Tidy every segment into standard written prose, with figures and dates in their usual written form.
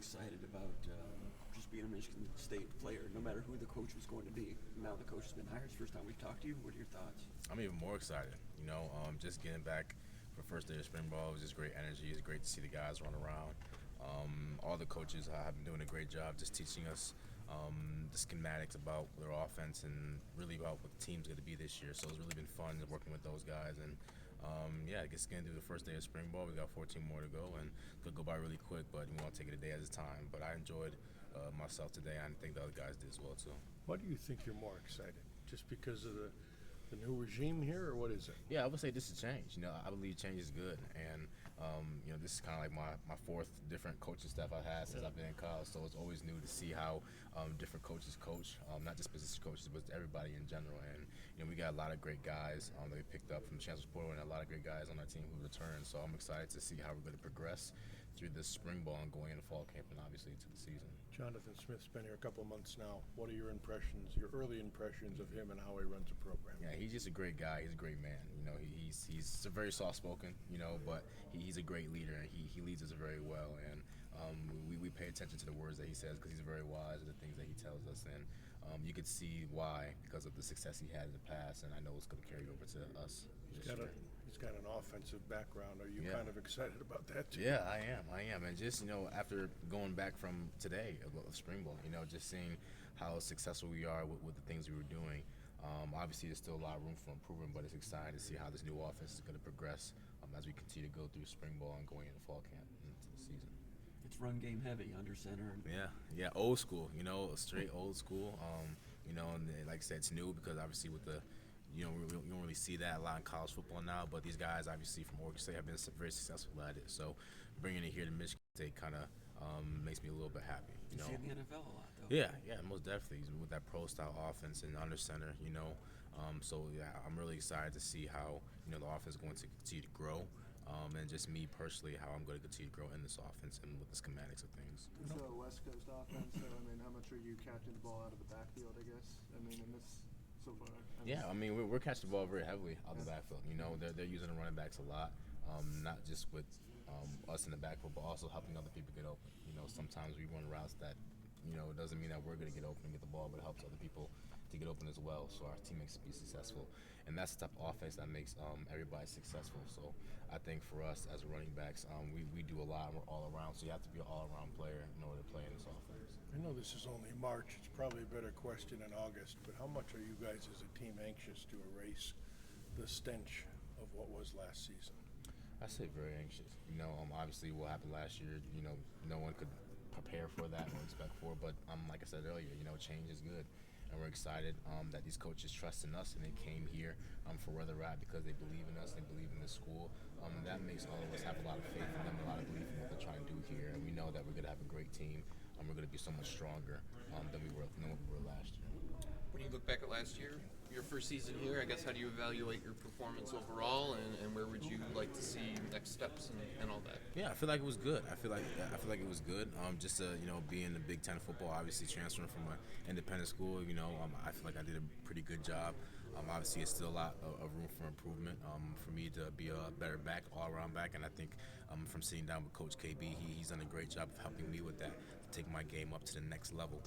excited about just being a Michigan State player, no matter who the coach was going to be. Now the coach has been hired. It's the first time we've talked to you. What are your thoughts? I'm even more excited. Just getting back for first day of spring ball was just great energy. It's great to see the guys run around. All the coaches have been doing a great job just teaching us the schematics about their offense and really about what the team's going to be this year. So it's really been fun working with those guys. And I guess getting through the first day of spring ball. We got 14 more to go, and it could go by really quick, but we want to take it a day at a time. But I enjoyed myself today, and I think the other guys did as well, too. Why do you think you're more excited? Just because of the new regime here, or what is it? Yeah, I would say this is change. I believe change is good, and this is kind of like my fourth different coaching staff I've had since I've been in college. So it's always new to see how different coaches coach, not just position coaches, but everybody in general. And we got a lot of great guys that we picked up from the Chancellor's Portal, and a lot of great guys on our team who returned. So I'm excited to see how we're going to progress through this spring ball and going into fall camp and obviously into the season. Jonathan Smith's been here a couple of months now. What are your impressions, your early impressions of him and how he runs a program? Yeah, he's just a great guy. He's a great man. He's very soft-spoken, but he's a great leader, and he leads us very well. And we pay attention to the words that he says because he's very wise to the things that he tells us. And you could see why because of the success he had in the past, and I know it's going to carry over to us. He's got an offensive background. Are you kind of excited about that too? Yeah, I am. And just, after going back from today of spring ball, just seeing how successful we are with the things we were doing. Obviously, there's still a lot of room for improvement, but it's exciting to see how this new offense is going to progress as we continue to go through spring ball and going into fall camp into the season. It's run game heavy under center. Yeah, old school. Straight old school. And like I said, it's new because obviously with the you don't really see that a lot in college football now, but these guys obviously from Oregon State have been very successful at it. So bringing it here to Michigan State kind of makes me a little bit happy. You see in the NFL a lot, though. Yeah, most definitely with that pro style offense and under center. I'm really excited to see how the offense is going to continue to grow. And just me personally, how I'm going to continue to grow in this offense and with the schematics of things. It's a West Coast offense, so how much are you catching the ball out of the backfield? I guess. In this so far. We're catching the ball very heavily out of the backfield. They're using the running backs a lot, not just with us in the backfield, but also helping other people get open. Sometimes we run routes that, it doesn't mean that we're going to get open and get the ball, but it helps other people to get open as well, so our teammates be successful. And that's the type of offense that makes everybody successful. So I think for us as running backs, we do a lot and we're all around, so you have to be an all-around player in order to play in this offense. I know this is only March. It's probably a better question in August, but how much are you guys as a team anxious to erase the stench of what was last season? I say very anxious. Obviously what happened last year, no one could prepare for that or expect for, but like I said earlier, change is good. And we're excited that these coaches trust in us and they came here for where they're at because they believe in us, they believe in the school. And that makes all of us have a lot of faith in them, a lot of belief in what they're trying to do here. And we know that we're going to have a great team and we're going to be so much stronger than we were last year. When you look back at last year, your first season here, I guess how do you evaluate your performance overall, and where would you like to see next steps and all that? Yeah, I feel like it was good. I feel like it was good. Just to be in the Big Ten football, obviously transferring from an independent school, I feel like I did a pretty good job. Obviously, it's still a lot of room for improvement for me to be a better back, all-around back, and I think from sitting down with Coach KB, he's done a great job of helping me with that, to take my game up to the next level.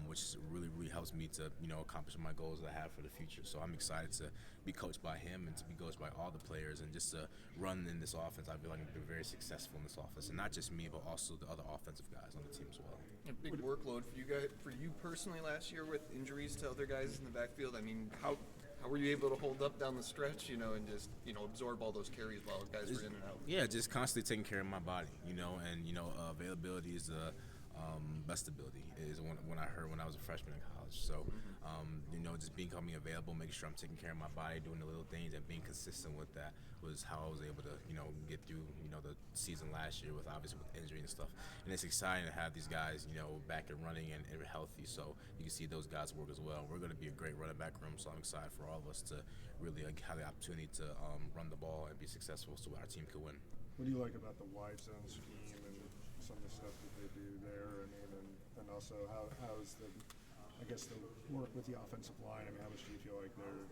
Which really, really helps me to, accomplish my goals that I have for the future. So I'm excited to be coached by him and to be coached by all the players and just to run in this offense. I feel like I've been very successful in this offense, and not just me, but also the other offensive guys on the team as well. A big workload for you guys, for you personally last year with injuries to other guys in the backfield. How were you able to hold up down the stretch, and just, absorb all those carries while guys were in and out? Yeah, just constantly taking care of my body, and availability is best ability is when I was a freshman in college. So, just becoming available, making sure I'm taking care of my body, doing the little things, and being consistent with that was how I was able to, get through, the season last year with obviously with injury and stuff. And it's exciting to have these guys, back and running and healthy. So you can see those guys work as well. We're going to be a great running back room, so I'm excited for all of us to really have the opportunity to run the ball and be successful so our team could win. What do you like about the wide zone scheme and some of the stuff that they do there? And also how's the work with the offensive line? How much do you feel like they're,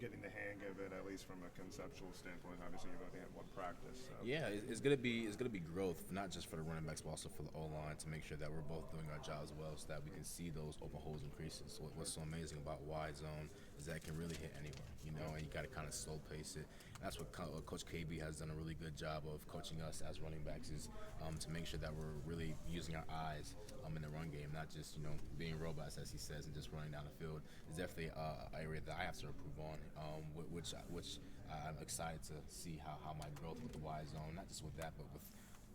getting the hang of it, at least from a conceptual standpoint. Obviously, you've only had one practice. So. Yeah, it's gonna be growth, not just for the running backs, but also for the O line to make sure that we're both doing our jobs well, so that we can see those open holes and creases. So what's so amazing about wide zone is that it can really hit anywhere, and you got to kind of slow pace it. And that's what Coach KB has done a really good job of coaching us as running backs is to make sure that we're really using our eyes in the run game, not just being robots as he says and just running down the field. Is definitely an area that I have to improve on, which I'm excited to see how my growth with the wide zone, not just with that, but with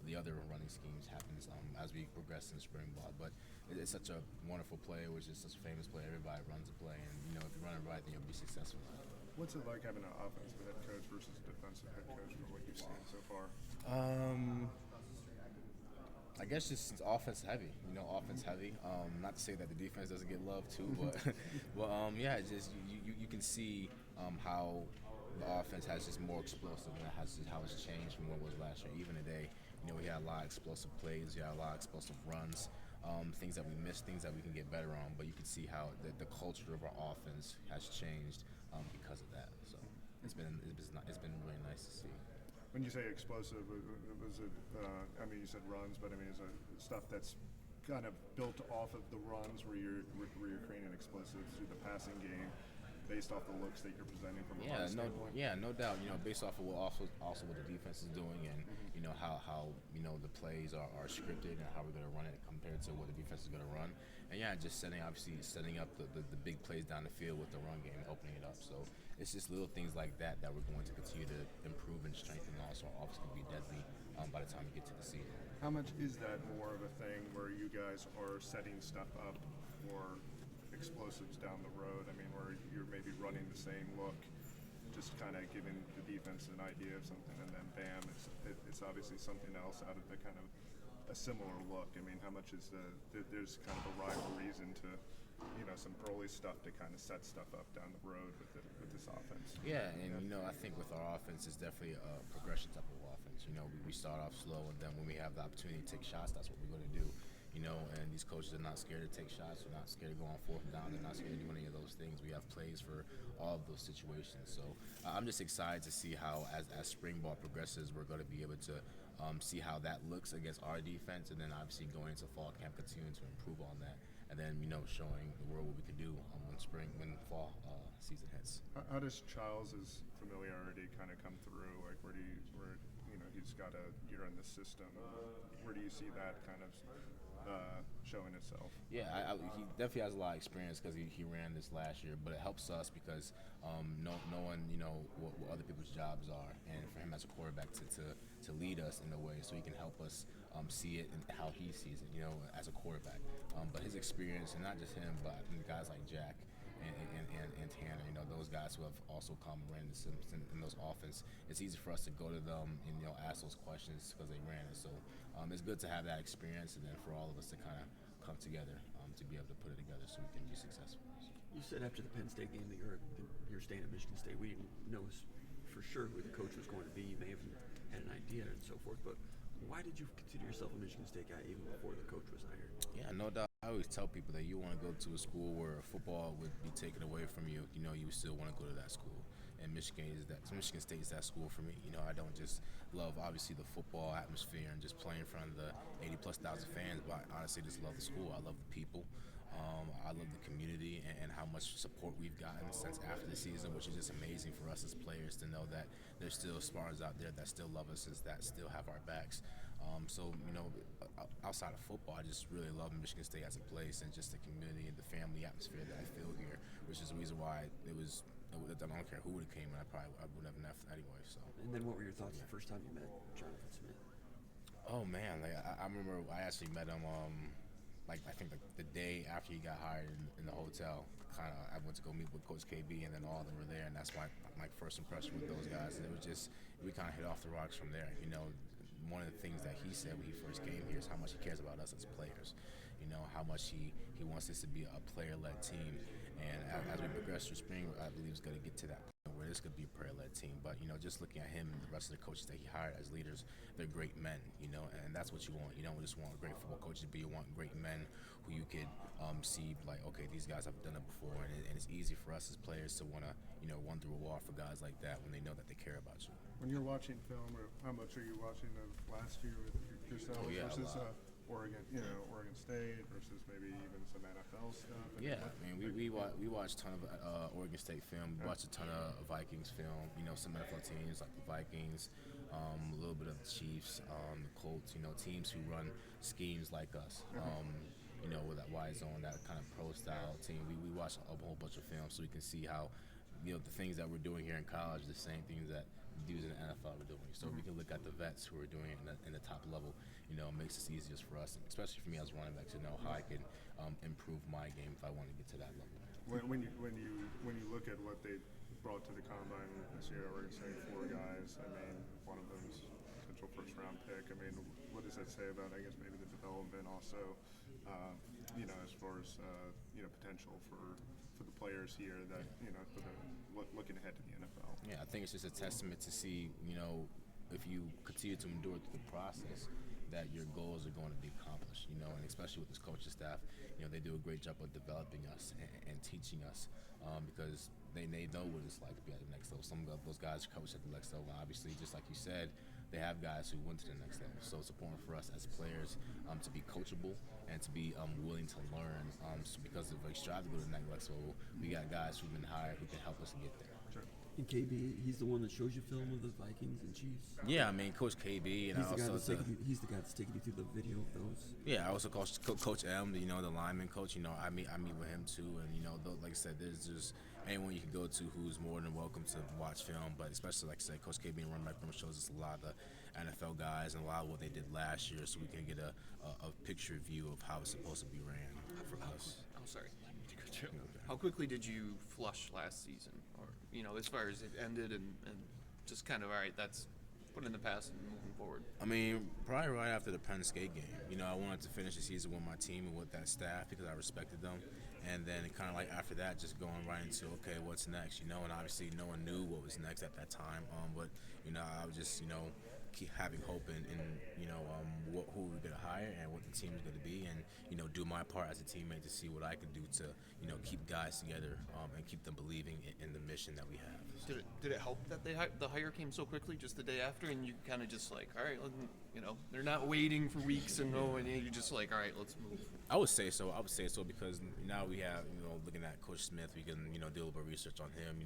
the other running schemes happens as we progress in spring ball. But it's such a wonderful play, which is such a famous play. Everybody runs a play, and if you run it right, then you'll be successful. What's it like having an offensive head coach versus a defensive head coach from what you've seen so far? I guess just offense heavy, offense heavy. Not to say that the defense doesn't get love too, but yeah, just you can see how the offense has just more explosive, and how it's changed from what it was last year. Even today, we had a lot of explosive plays, we had a lot of explosive runs, things that we missed, things that we can get better on. But you can see how the culture of our offense has changed because of that. So it's been really nice to see. When you say explosive, was it? You said runs, but is it stuff that's kind of built off of the runs, where you're creating explosives through the passing game, based off the looks that you're presenting from a run standpoint? No doubt. Based off of what what the defense is doing, and how the plays are scripted and how we're going to run it compared to what the defense is going to run. And just setting up the big plays down the field with the run game, opening it up. So it's just little things like that we're going to continue to improve and strengthen. Also, our offense can be deadly by the time we get to the season. How much is that more of a thing where you guys are setting stuff up for explosives down the road? Where you're maybe running the same look, just kind of giving the defense an idea of something, and then bam, it's obviously something else out of the kind of a similar look. How much is there's kind of a rivalries into some early stuff to kind of set stuff up down the road with this offense? Yeah, and I think with our offense, it's definitely a progression type of offense. We start off slow, and then when we have the opportunity to take shots, that's what we're going to do. And these coaches are not scared to take shots. They're not scared to go on fourth and down. They're not scared to do any of those things. We have plays for all of those situations. So I'm just excited to see how, as spring ball progresses, we're going to be able to see how that looks against our defense, and then obviously going into fall camp, continuing to improve on that, and then showing the world what we can do when fall season hits. How does Charles's familiarity kind of come through? Like, where he's got a year in the system. Where do you see that kind of showing itself? Yeah, he definitely has a lot of experience because he ran this last year, but it helps us because knowing what other people's jobs are, and for him as a quarterback to lead us in a way so he can help us see it and how he sees it, as a quarterback. But his experience, and not just him, but guys like Jack and Tanner, those guys who have also come and ran in those offense, it's easy for us to go to them and ask those questions because they ran it. So it's good to have that experience, and then for all of us to kind of come together to be able to put it together so we can be successful. You said after the Penn State game that you're staying at Michigan State. We didn't know for sure who the coach was going to be. You may have had an idea and so forth, but why did you consider yourself a Michigan State guy even before the coach was hired? Yeah, no doubt. I always tell people that you want to go to a school where football would be taken away from you. You still want to go to that school. And Michigan State is that school for me. I don't just love, obviously, the football atmosphere and just playing in front of the 80,000+ fans, but I honestly just love the school. I love the people. I love the community and how much support we've gotten since after the season, which is just amazing for us as players to know that there's still Spartans out there that still love us, that still have our backs. So, outside of football, I just really love Michigan State as a place, and just the community and the family atmosphere that I feel here, which is the reason why I don't care who would have came, and I would have left anyway. So. And then what were your thoughts the first time you met Jonathan Smith? Oh man, I remember I actually met him. I think the day after he got hired in the hotel. I went to go meet with Coach KB, and then all of them were there, and that's my first impression with those guys. And it was just, we kind of hit off the rocks from there. One of the things that he said when he first came here is how much he cares about us as players. How much he wants this to be a player-led team. And as we progress through spring, I believe it's going to get to that point where this could be a prayer-led team. But just looking at him and the rest of the coaches that he hired as leaders, they're great men. And that's what you want. You don't just want great football coaches, but you want great men who you could see like, okay, these guys have done it before, and it's easy for us as players to want to run through a wall for guys like that when they know that they care about you. When you're watching film, or how much are you watching of last year with yourself Oh, yeah, a versus lot. Oregon, Oregon State versus maybe even some NFL stuff? Yeah, I mean, we watch a ton of Oregon State film. We watch a ton of Vikings film. Some NFL teams like the Vikings, a little bit of the Chiefs, the Colts. Teams who run schemes like us. With that Y zone, that kind of pro style team. We watch a whole bunch of film so we can see how the things that we're doing here in college are the same things that the dudes in the NFL are doing. So we can look at the vets who are doing it in the top level. It makes it easiest for us, especially for me as running back, to know how I can improve my game if I want to get to that level. When you look at what they brought to the combine this year, Oregon State, 4 guys. I mean, one of them's potential first-round pick. I mean, what does that say about, I guess, maybe the development also, as far as potential for the players here that for the looking ahead to the NFL? Yeah, I think it's just a testament to see, if you continue to endure through the process, that your goals are going to be accomplished, and especially with this coaching staff, they do a great job of developing us and teaching us because they know what it's like to be at the next level. Some of those guys coach at the next level, and obviously, just like you said, they have guys who went to the next level. So it's important for us as players to be coachable and to be willing to learn. So because if we strive to go to the next level, we got guys who've been hired who can help us get there. Sure. And KB, he's the one that shows you film of the Vikings and Chiefs. Yeah, I mean, Coach KB, and He's the guy that's taking you through the video of those. Yeah, I also Coach M, the lineman coach. I meet with him too, and like I said, there's just anyone you can go to who's more than welcome to watch film. But especially, like I said, Coach KB and Run Back Room shows us a lot of the NFL guys and a lot of what they did last year, so we can get a picture view of how it's supposed to be ran for us. I'm sorry. How quickly did you flush last season, or as far as it ended, and just kind of, all right, that's put in the past and moving forward? I mean, probably right after the Penn State game. I wanted to finish the season with my team and with that staff because I respected them. And then kind of like after that, just going right into, okay, what's next? And obviously no one knew what was next at that time. But I was just, keep having hope in who we're going to hire and what the team is going to be, and do my part as a teammate to see what I can do to keep guys together and keep them believing in the mission that we have. Did it help that the hire came so quickly, just the day after, and you kind of just like, all right, they're not waiting for weeks and you're just like, all right, let's move? I would say so because now we have looking at Coach Smith, we can do a little bit of research on him,